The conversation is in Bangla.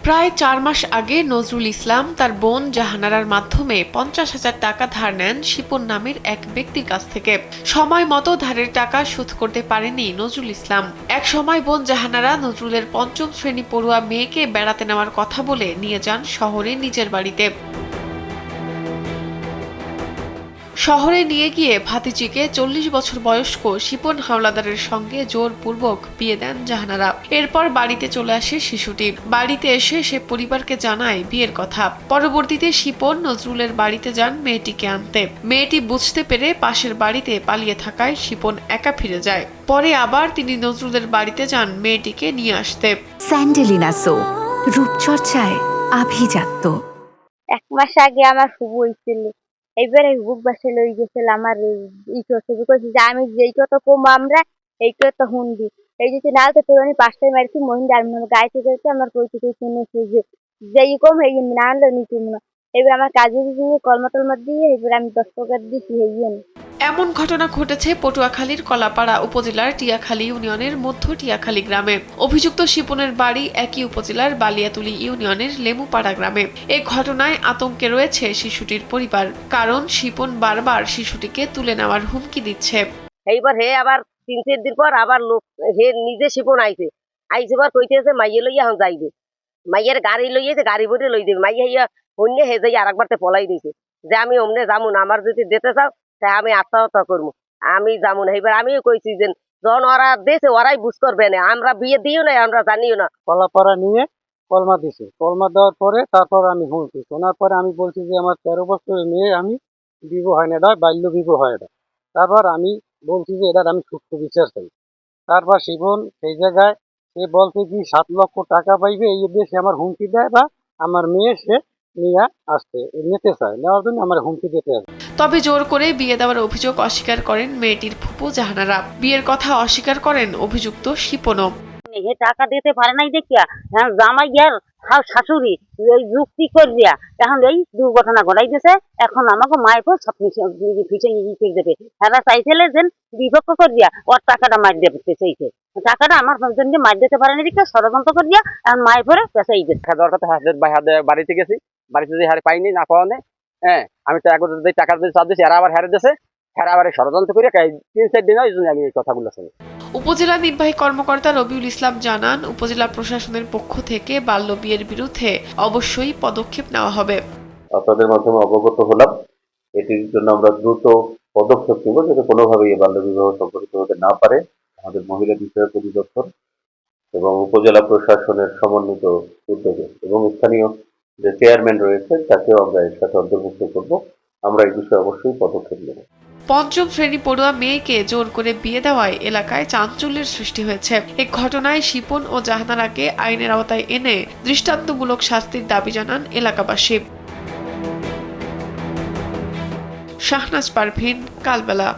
প্রায় ৪ মাস আগে নজরুল ইসলাম তার বোন জাহানারার মাধ্যমে ৫০,০০০ টাকা ধার নেন শিপন নামের এক ব্যক্তির কাছ থেকে। সময় মতো ধারের টাকা শোধ করতে পারেনি নজরুল ইসলাম। এক সময় বোন জাহানারা নজরুলের ৫ম শ্রেণী পড়ুয়া মেয়েকে বেড়াতে নেওয়ার কথা বলে নিয়ে যান শহরে নিজের বাড়িতে। শহরে নিয়ে গিয়ে ভাতিজিকে ৪০ বছর বয়স্ক শিপন হাওলাদারের সঙ্গে জোরপূর্বক বিয়ে দেন জাহানারা। এরপর বাড়িতে চলে আসে শিশুটি। বাড়িতে এসে সে পরিবারকে জানায় বিয়ের কথা। পরবর্তীতে শিপন নজরুলের বাড়িতে যান মেয়েটিকে আনতে। মেয়েটি বুঝতে পেরে পাশের বাড়িতে পালিয়ে থাকায় শিপন একা ফিরে যায়। পরে আবার তিনি নজরুলের বাড়িতে যান মেয়েটিকে নিয়ে আসতে। স্যান্ডেলিনা সো, রূপচর্চায় আভিজাত্য। ১ মাস আগে আমার শুভ হয়েছিল। এইবারে বুক বাসে লই গেছিল আমার ই করছে যে আমি যেই কথা কম আমরা এই কথা শুনবি। এই যে না তো তোর আমি ৫টায় মারছি মহিন্দা আর গাইতে গাইতে আমার কইতে শুনেছি যে যেই কম এই না আনলে নিতে না। এবার আমার কাজের সঙ্গে কলমা দিয়ে এবার আমি ১০ টাকা দিচ্ছি হইয়েন। এমন ঘটনা ঘটেছে পটুয়াখালীর কলাপাড়া উপজেলার টিয়াখালী ইউনিয়নের মধ্য টিয়াখালী গ্রামে। অভিযুক্ত শিপনের বাড়ি একই উপজেলার বালিয়াতুলি ইউনিয়নের লেমুপাড়া গ্রামে। এ ঘটনায় আতঙ্কে রয়েছে শিশুটির পরিবার, কারণ শিপন বারবার শিশুটিকে তুলে নেওয়ার হুমকি দিচ্ছে। এইবার হে আবার ৩-৪ দিন পর আবার লোক হে নিজে শিপন আইছে পর কইতেছে মাইয়ে লইয়া এখন যাইবে। মাইয়ের গাড়ি লইয়েছে, গাড়ি ভরে লই দেবে। মাইয়া হইয়া অন্য হে যাই আরেকবারতে পলাই দিয়েছে যে আমি অমনে যাবো না, আমার যদি দিতে চাও তাই আমি আত্মহত্যা করবো, আমি যাবো না। এইবার আমিও কইছি যে যখন ওরা দিয়েছে ওরাই বুঝ করবে না, আমরা বিয়ে দিও না, আমরা জানিও না। কলাপাড়া নিয়ে কলমা দিছে। কলমা দেওয়ার পরে তারপর আমি শুনছি, শোনার পরে আমি বলছি যে আমার ১৩ বছরের মেয়ে, আমি বিবাহ হয় না, এটা বাল্য বিবাহ হয় এটা। তারপর আমি বলছি যে এটার আমি সুষ্ঠু বিচার চাই। তারপর শিবন সেই জায়গায় সে বলছে কি ৭ লক্ষ টাকা পাইবে, এই দেশে আমার হুমকি দেয় বা আমার মেয়ে সে নিয়ে আসতে নিতে চায়, নেওয়ার জন্য আমার হুমকি দিতে আসে। তবে জোর করে বিয়ে দেওয়ার অভিযোগ অস্বীকার করেন মেয়েটির ফুপু জাহানারা। বিয়ের কথা অস্বীকার করেন অভিযুক্ত শিপনও। হে টাকা দিতে পারে নাই দেখিয়া জামাই আর শাশুড়ি এই যুক্তি করিয়া এখন এই দুর্ঘটনা ঘটাই দিয়েছে। এখন আমাকে মায়ের পর সব পিছিয়ে দেবে। এরা চাইছিলে যে বিভক্ত করিয়া ওর টাকাটা মার দিতে চাইছে। টাকাটা আমার জন্য মার দিতে পারে না দেখে ষড়যন্ত্র করিয়া এখন মায়ের পরে পেঁচাই দিচ্ছে। বাড়িতে গেছি, বাড়িতে যে হারে পাইনি না পাওয়া নেই। হ্যাঁ, আমি টাকা দিয়ে চাপ দিয়েছি, এরা আবার হারে দিয়েছে। এরা আবার ষড়যন্ত্র করিয়া ৩-৪ দিন হয় আমি এই কথাগুলো শুনি। উপজেলা নির্বাহী কর্মকর্তা রবিউল ইসলাম জানান, উপজেলা প্রশাসনের পক্ষ থেকে বাল্য বিয়ের বিরুদ্ধে অবশ্যই পদক্ষেপ নেওয়া হবে। আপনাদের মাধ্যমে অবগত হলাম, এটির জন্য আমরা দ্রুত পদক্ষেপ নেব যাতে কোনোভাবেই বাল্য বিবাহ সংঘটিত হতে না পারে। আমাদের মহিলা বিষয়ক অধিদপ্তর এবং উপজেলা প্রশাসনের সমন্বিত উদ্যোগে এবং স্থানীয় যে চেয়ারম্যান রয়েছে তাকেও আমরা এর সাথে অন্তর্ভুক্ত করব। আমরা এই বিষয়ে অবশ্যই পদক্ষেপ নেব। ৫ম শ্রেণী পড়ুয়া মেয়েকে জোর করে বিয়ে দেওয়ায় এলাকায় চাঞ্চল্যের সৃষ্টি হয়েছে। এই ঘটনায় শিপন ও জাহানারাকে আইনের আওতায় এনে দৃষ্টান্তমূলক শাস্তির দাবি জানান এলাকাবাসী। শাহনাজ পারভীন, কালবেলা।